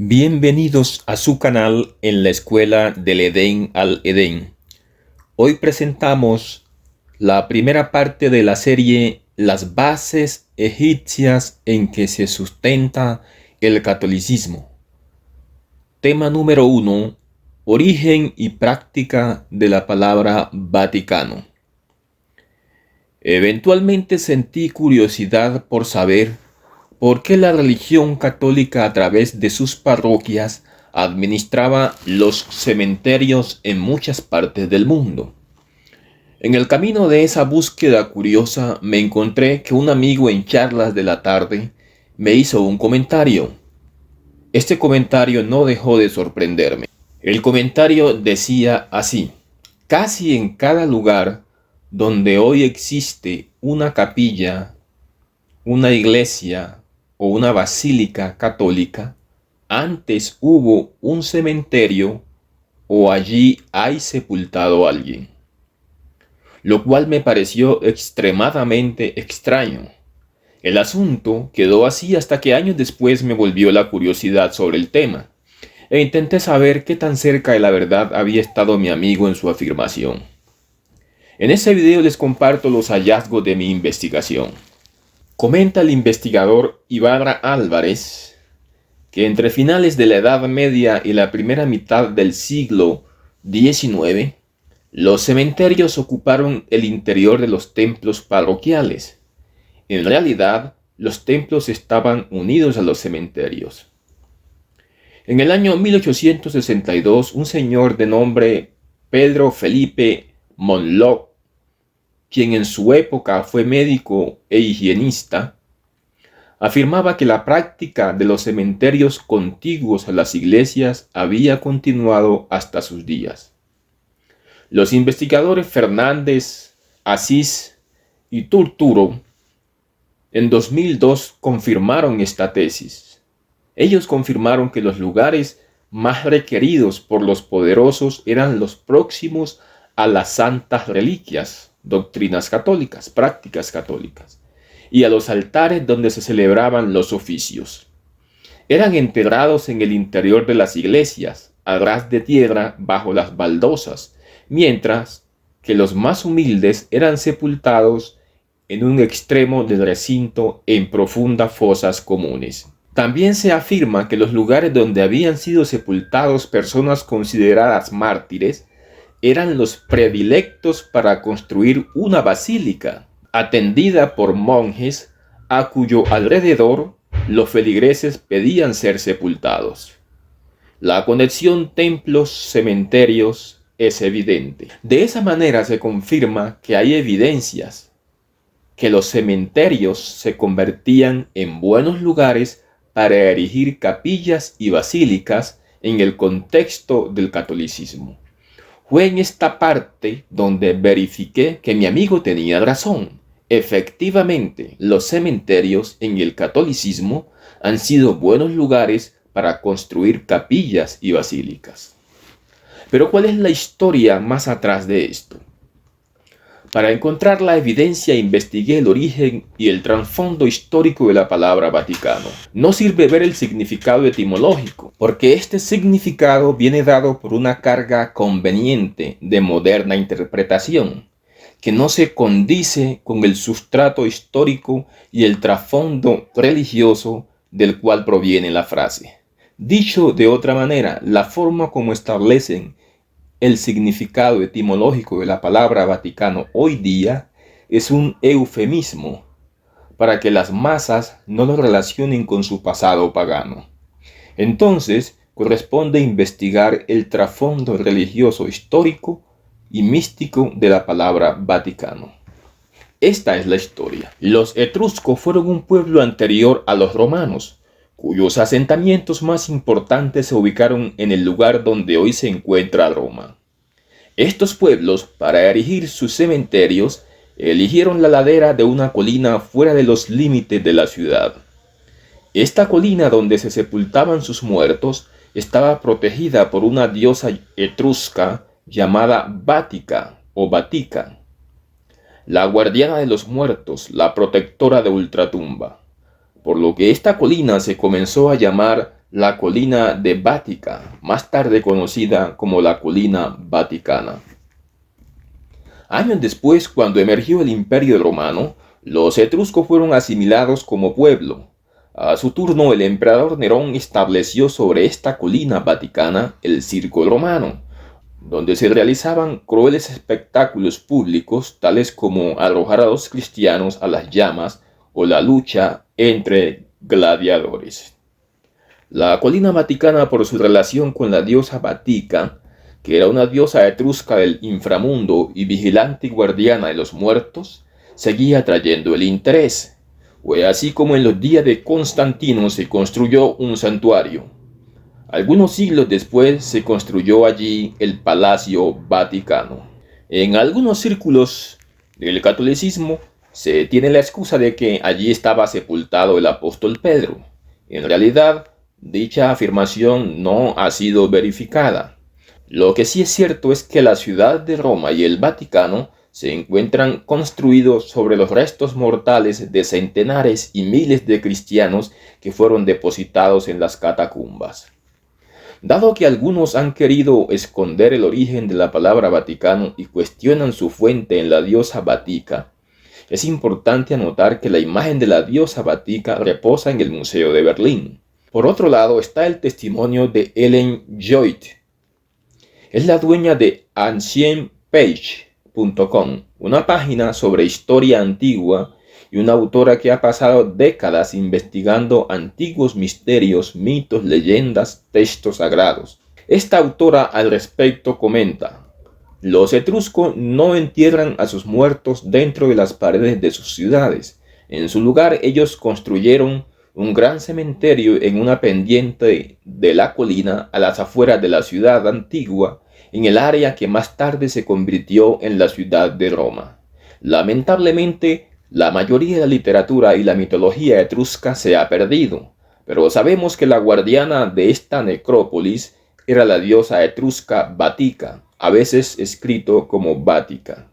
Bienvenidos a su canal en la Escuela del Edén al Edén. Hoy presentamos la primera parte de la serie Las bases egipcias en que se sustenta el catolicismo. Tema número 1. Origen y práctica de la palabra Vaticano. Eventualmente sentí curiosidad por saber por qué la religión católica a través de sus parroquias administraba los cementerios en muchas partes del mundo. En el camino de esa búsqueda curiosa me encontré que un amigo en charlas de la tarde me hizo un comentario. Este comentario no dejó de sorprenderme. El comentario decía así: casi en cada lugar donde hoy existe una capilla, una iglesia o una basílica católica, antes hubo un cementerio o allí hay sepultado a alguien. Lo cual me pareció extremadamente extraño. El asunto quedó así hasta que años después me volvió la curiosidad sobre el tema, e intenté saber qué tan cerca de la verdad había estado mi amigo en su afirmación. En este video les comparto los hallazgos de mi investigación. Comenta el investigador Ibarra Álvarez que entre finales de la Edad Media y la primera mitad del siglo XIX, los cementerios ocuparon el interior de los templos parroquiales. En realidad, los templos estaban unidos a los cementerios. En el año 1862, un señor de nombre Pedro Felipe Monló, quien en su época fue médico e higienista, afirmaba que la práctica de los cementerios contiguos a las iglesias había continuado hasta sus días. Los investigadores Fernández, Asís y Turturro en 2002 confirmaron esta tesis. Ellos confirmaron que los lugares más requeridos por los poderosos eran los próximos a las santas reliquias, doctrinas católicas, prácticas católicas, y a los altares donde se celebraban los oficios. Eran enterrados en el interior de las iglesias, a ras de tierra bajo las baldosas, mientras que los más humildes eran sepultados en un extremo del recinto en profundas fosas comunes. También se afirma que los lugares donde habían sido sepultados personas consideradas mártires eran los predilectos para construir una basílica, atendida por monjes a cuyo alrededor los feligreses pedían ser sepultados. La conexión templos-cementerios es evidente. De esa manera se confirma que hay evidencias que los cementerios se convertían en buenos lugares para erigir capillas y basílicas en el contexto del catolicismo. Fue en esta parte donde verifiqué que mi amigo tenía razón. Efectivamente, los cementerios en el catolicismo han sido buenos lugares para construir capillas y basílicas. Pero ¿cuál es la historia más atrás de esto? Para encontrar la evidencia investigué el origen y el trasfondo histórico de la palabra Vaticano. No sirve ver el significado etimológico, porque este significado viene dado por una carga conveniente de moderna interpretación, que no se condice con el sustrato histórico y el trasfondo religioso del cual proviene la frase. Dicho de otra manera, la forma como establecen el significado etimológico de la palabra Vaticano hoy día es un eufemismo para que las masas no lo relacionen con su pasado pagano. Entonces, corresponde investigar el trasfondo religioso histórico y místico de la palabra Vaticano. Esta es la historia. Los etruscos fueron un pueblo anterior a los romanos, cuyos asentamientos más importantes se ubicaron en el lugar donde hoy se encuentra Roma. Estos pueblos, para erigir sus cementerios, eligieron la ladera de una colina fuera de los límites de la ciudad. Esta colina donde se sepultaban sus muertos estaba protegida por una diosa etrusca llamada Vática o Vatica, la guardiana de los muertos, la protectora de ultratumba, por lo que esta colina se comenzó a llamar la colina de Bática, más tarde conocida como la colina vaticana. Años después, cuando emergió el Imperio Romano, los etruscos fueron asimilados como pueblo. A su turno, el emperador Nerón estableció sobre esta colina vaticana el Circo Romano, donde se realizaban crueles espectáculos públicos tales como arrojar a los cristianos a las llamas o la lucha entre gladiadores. La colina vaticana, por su relación con la diosa Batica, que era una diosa etrusca del inframundo y vigilante y guardiana de los muertos, seguía atrayendo el interés. Fue así como en los días de Constantino se construyó un santuario. Algunos siglos después se construyó allí el Palacio Vaticano. En algunos círculos del catolicismo se tiene la excusa de que allí estaba sepultado el apóstol Pedro. En realidad, dicha afirmación no ha sido verificada. Lo que sí es cierto es que la ciudad de Roma y el Vaticano se encuentran construidos sobre los restos mortales de centenares y miles de cristianos que fueron depositados en las catacumbas. Dado que algunos han querido esconder el origen de la palabra Vaticano y cuestionan su fuente en la diosa Batica, es importante anotar que la imagen de la diosa Batica reposa en el Museo de Berlín. Por otro lado está el testimonio de Ellen Joyt. Es la dueña de ancientpage.com, una página sobre historia antigua y una autora que ha pasado décadas investigando antiguos misterios, mitos, leyendas, textos sagrados. Esta autora al respecto comenta: los etruscos no entierran a sus muertos dentro de las paredes de sus ciudades. En su lugar ellos construyeron un gran cementerio en una pendiente de la colina a las afueras de la ciudad antigua, en el área que más tarde se convirtió en la ciudad de Roma. Lamentablemente, la mayoría de la literatura y la mitología etrusca se ha perdido, pero sabemos que la guardiana de esta necrópolis era la diosa etrusca Batica, a veces escrito como Bática.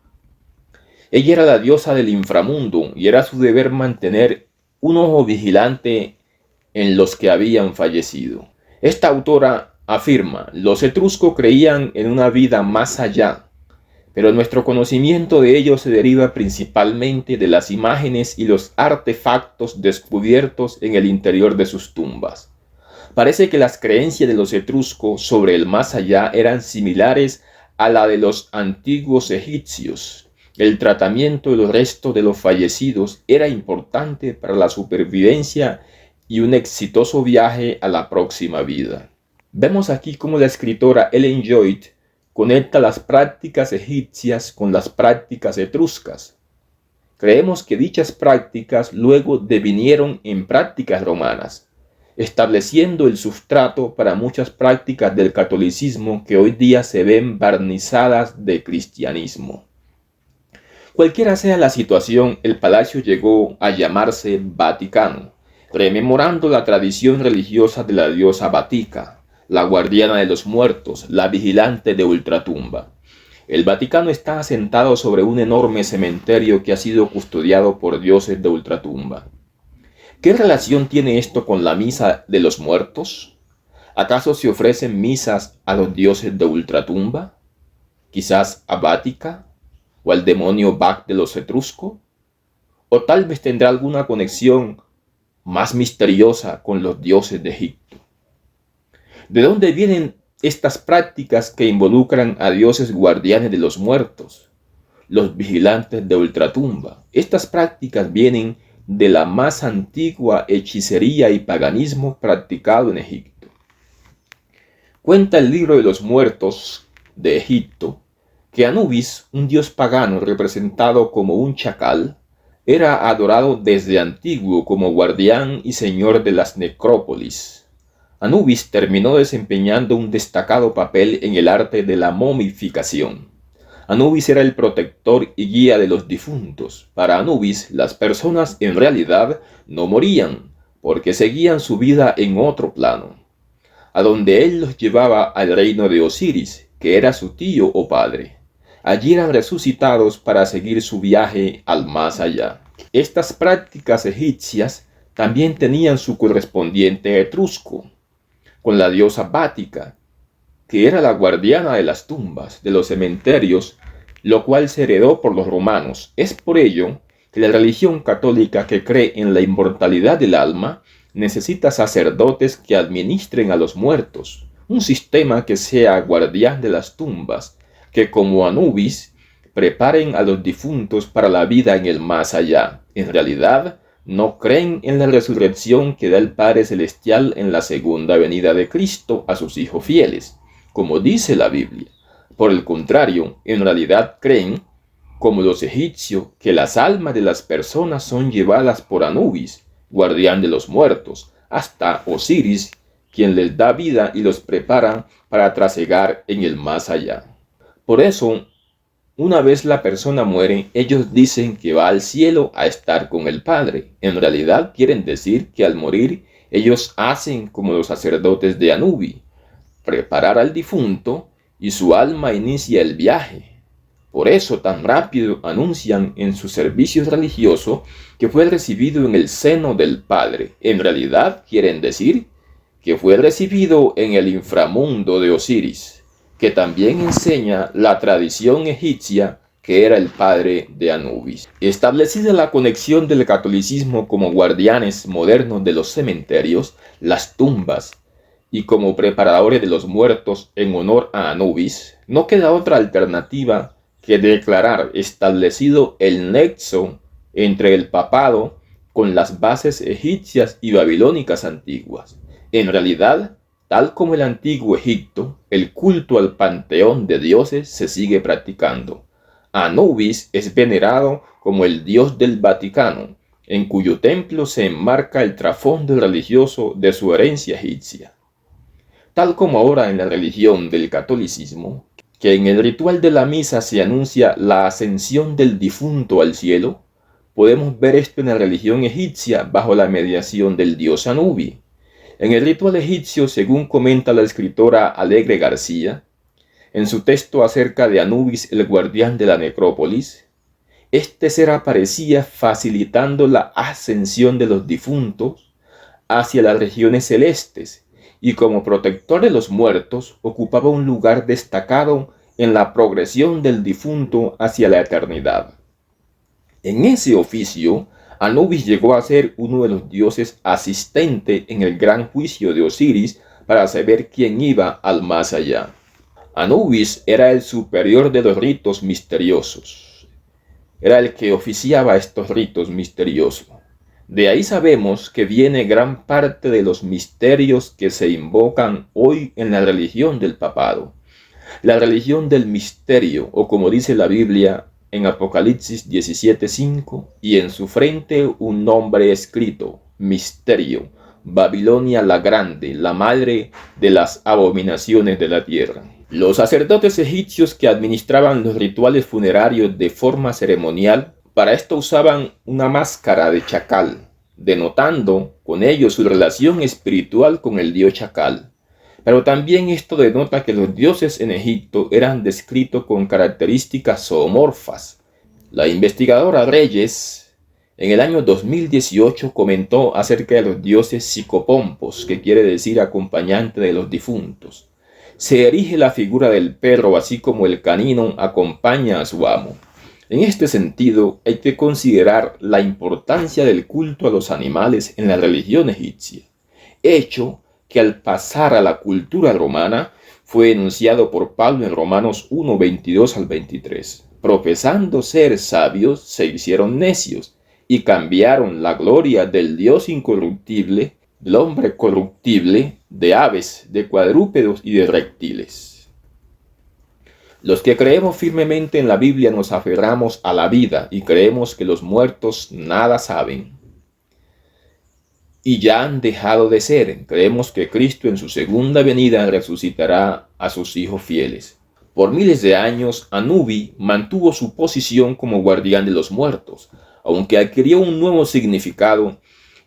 Ella era la diosa del inframundo y era su deber mantener un ojo vigilante en los que habían fallecido. Esta autora afirma: los etruscos creían en una vida más allá, pero nuestro conocimiento de ello se deriva principalmente de las imágenes y los artefactos descubiertos en el interior de sus tumbas. Parece que las creencias de los etruscos sobre el más allá eran similares a la de los antiguos egipcios. El tratamiento de los restos de los fallecidos era importante para la supervivencia y un exitoso viaje a la próxima vida. Vemos aquí cómo la escritora Ellen Joyt conecta las prácticas egipcias con las prácticas etruscas. Creemos que dichas prácticas luego devinieron en prácticas romanas, estableciendo el sustrato para muchas prácticas del catolicismo que hoy día se ven barnizadas de cristianismo. Cualquiera sea la situación, el palacio llegó a llamarse Vaticano, rememorando la tradición religiosa de la diosa Batica, la guardiana de los muertos, la vigilante de ultratumba. El Vaticano está asentado sobre un enorme cementerio que ha sido custodiado por dioses de ultratumba. ¿Qué relación tiene esto con la misa de los muertos? ¿Acaso se ofrecen misas a los dioses de ultratumba? ¿Quizás a Batica o al demonio Bac de los etruscos? ¿O tal vez tendrá alguna conexión más misteriosa con los dioses de Egipto? ¿De dónde vienen estas prácticas que involucran a dioses guardianes de los muertos, los vigilantes de ultratumba? Estas prácticas vienen de la más antigua hechicería y paganismo practicado en Egipto. Cuenta el libro de los muertos de Egipto que Anubis, un dios pagano representado como un chacal, era adorado desde antiguo como guardián y señor de las necrópolis. Anubis terminó desempeñando un destacado papel en el arte de la momificación. Anubis era el protector y guía de los difuntos. Para Anubis, las personas en realidad no morían, porque seguían su vida en otro plano, a donde él los llevaba al reino de Osiris, que era su tío o padre. Allí eran resucitados para seguir su viaje al más allá. Estas prácticas egipcias también tenían su correspondiente etrusco. con la diosa Bática, que era la guardiana de las tumbas, de los cementerios, lo cual se heredó por los romanos. Es por ello que la religión católica, que cree en la inmortalidad del alma, necesita sacerdotes que administren a los muertos, un sistema que sea guardián de las tumbas, que como Anubis preparen a los difuntos para la vida en el más allá. En realidad, no creen en la resurrección que da el Padre Celestial en la segunda venida de Cristo a sus hijos fieles, como dice la Biblia. Por el contrario, en realidad creen, como los egipcios, que las almas de las personas son llevadas por Anubis, guardián de los muertos, hasta Osiris, quien les da vida y los prepara para trasegar en el más allá. Por eso, una vez la persona muere, ellos dicen que va al cielo a estar con el Padre. En realidad quieren decir que al morir, ellos hacen como los sacerdotes de Anubis, preparar al difunto y su alma inicia el viaje. Por eso tan rápido anuncian en su servicio religioso que fue recibido en el seno del Padre. En realidad quieren decir que fue recibido en el inframundo de Osiris, que también enseña la tradición egipcia que era el padre de Anubis. Establecida la conexión del catolicismo como guardianes modernos de los cementerios, las tumbas, y como preparadores de los muertos en honor a Anubis, no queda otra alternativa que declarar establecido el nexo entre el papado con las bases egipcias y babilónicas antiguas. En realidad, tal como el antiguo Egipto, el culto al panteón de dioses se sigue practicando. Anubis es venerado como el dios del Vaticano, en cuyo templo se enmarca el trasfondo religioso de su herencia egipcia. Tal como ahora en la religión del catolicismo, que en el ritual de la misa se anuncia la ascensión del difunto al cielo, podemos ver esto en la religión egipcia bajo la mediación del dios Anubis. En el ritual egipcio, según comenta la escritora Alegre García, en su texto acerca de Anubis, el guardián de la necrópolis, este ser aparecía facilitando la ascensión de los difuntos hacia las regiones celestes, y como protector de los muertos ocupaba un lugar destacado en la progresión del difunto hacia la eternidad. En ese oficio, Anubis llegó a ser uno de los dioses asistente en el gran juicio de Osiris para saber quién iba al más allá. Anubis era el superior de los ritos misteriosos. Era el que oficiaba estos ritos misteriosos. De ahí sabemos que viene gran parte de los misterios que se invocan hoy en la religión del papado. La religión del misterio, o como dice la Biblia en Apocalipsis 17:5, y en su frente un nombre escrito, Misterio, Babilonia la Grande, la madre de las abominaciones de la tierra. Los sacerdotes egipcios que administraban los rituales funerarios de forma ceremonial, para esto usaban una máscara de chacal, denotando con ello su relación espiritual con el dios chacal. Pero también esto denota que los dioses en Egipto eran descritos con características zoomorfas. La investigadora Reyes, en el año 2018, comentó acerca de los dioses psicopompos, que quiere decir acompañante de los difuntos. Se erige la figura del perro, así como el canino acompaña a su amo. En este sentido, hay que considerar la importancia del culto a los animales en la religión egipcia, hecho que al pasar a la cultura romana fue enunciado por Pablo en Romanos 1, 22 al 23. Profesando ser sabios, se hicieron necios y cambiaron la gloria del Dios incorruptible, del hombre corruptible, de aves, de cuadrúpedos y de reptiles. Los que creemos firmemente en la Biblia nos aferramos a la vida y creemos que los muertos nada saben y ya han dejado de ser. Creemos que Cristo en su segunda venida resucitará a sus hijos fieles. Por miles de años, Anubis mantuvo su posición como guardián de los muertos, aunque adquirió un nuevo significado.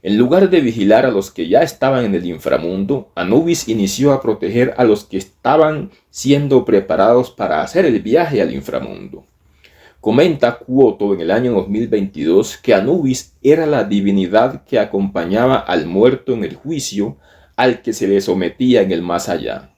En lugar de vigilar a los que ya estaban en el inframundo, Anubis inició a proteger a los que estaban siendo preparados para hacer el viaje al inframundo. Comenta Quoto en el año 2022 que Anubis era la divinidad que acompañaba al muerto en el juicio al que se le sometía en el más allá.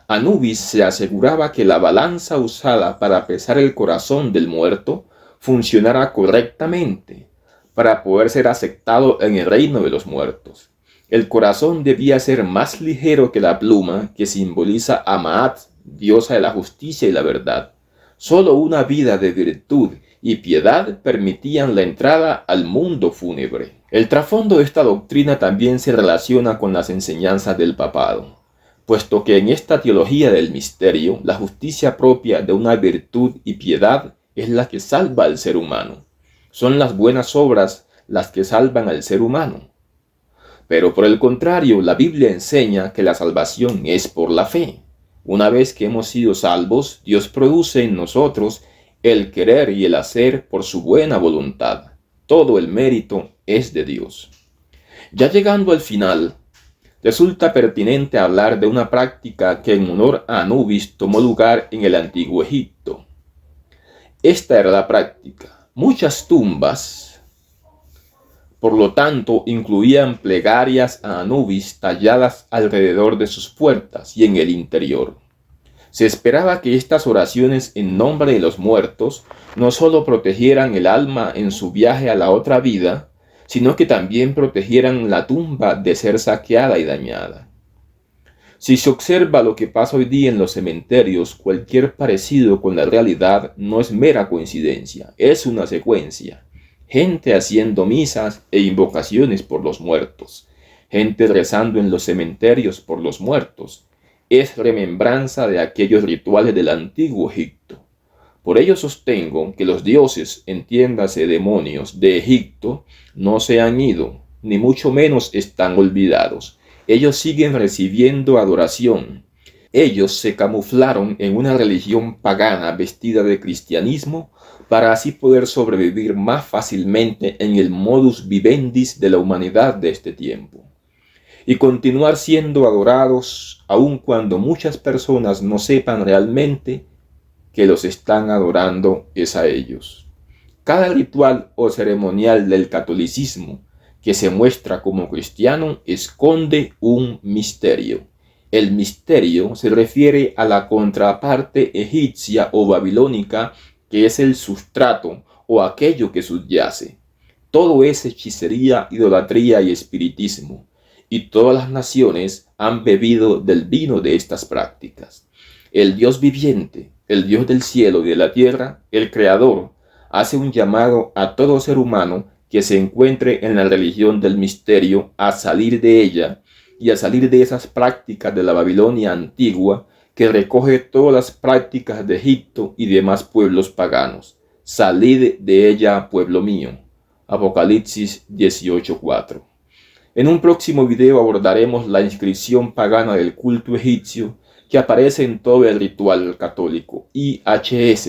Anubis se aseguraba que la balanza usada para pesar el corazón del muerto funcionara correctamente para poder ser aceptado en el reino de los muertos. El corazón debía ser más ligero que la pluma que simboliza a Maat, diosa de la justicia y la verdad. Solo una vida de virtud y piedad permitían la entrada al mundo fúnebre. El trasfondo de esta doctrina también se relaciona con las enseñanzas del papado, puesto que en esta teología del misterio, la justicia propia de una virtud y piedad es la que salva al ser humano. Son las buenas obras las que salvan al ser humano. Pero por el contrario, la Biblia enseña que la salvación es por la fe. Una vez que hemos sido salvos, Dios produce en nosotros el querer y el hacer por su buena voluntad. Todo el mérito es de Dios. Ya llegando al final, resulta pertinente hablar de una práctica que en honor a Anubis tomó lugar en el antiguo Egipto. Esta era la práctica. Muchas tumbas, por lo tanto, incluían plegarias a Anubis talladas alrededor de sus puertas y en el interior. Se esperaba que estas oraciones en nombre de los muertos no solo protegieran el alma en su viaje a la otra vida, sino que también protegieran la tumba de ser saqueada y dañada. Si se observa lo que pasa hoy día en los cementerios, cualquier parecido con la realidad no es mera coincidencia, es una secuencia. Gente haciendo misas e invocaciones por los muertos, gente rezando en los cementerios por los muertos. Es remembranza de aquellos rituales del antiguo Egipto. Por ello sostengo que los dioses, entiéndase demonios, de Egipto, no se han ido, ni mucho menos están olvidados. Ellos siguen recibiendo adoración. Ellos se camuflaron en una religión pagana vestida de cristianismo para así poder sobrevivir más fácilmente en el modus vivendi de la humanidad de este tiempo, y continuar siendo adorados aun cuando muchas personas no sepan realmente que los están adorando es a ellos. Cada ritual o ceremonial del catolicismo que se muestra como cristiano esconde un misterio. El misterio se refiere a la contraparte egipcia o babilónica, que es el sustrato o aquello que subyace. Todo es hechicería, idolatría y espiritismo, y todas las naciones han bebido del vino de estas prácticas. El Dios viviente, el Dios del cielo y de la tierra, el Creador, hace un llamado a todo ser humano que se encuentre en la religión del misterio a salir de ella y a salir de esas prácticas de la Babilonia antigua que recoge todas las prácticas de Egipto y demás pueblos paganos. Salid de ella, pueblo mío. Apocalipsis 18:4. En un próximo video abordaremos la inscripción pagana del culto egipcio que aparece en todo el ritual católico. IHS,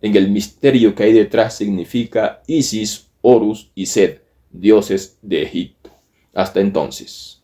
en el misterio que hay detrás, significa Isis, Horus y Set, dioses de Egipto. Hasta entonces.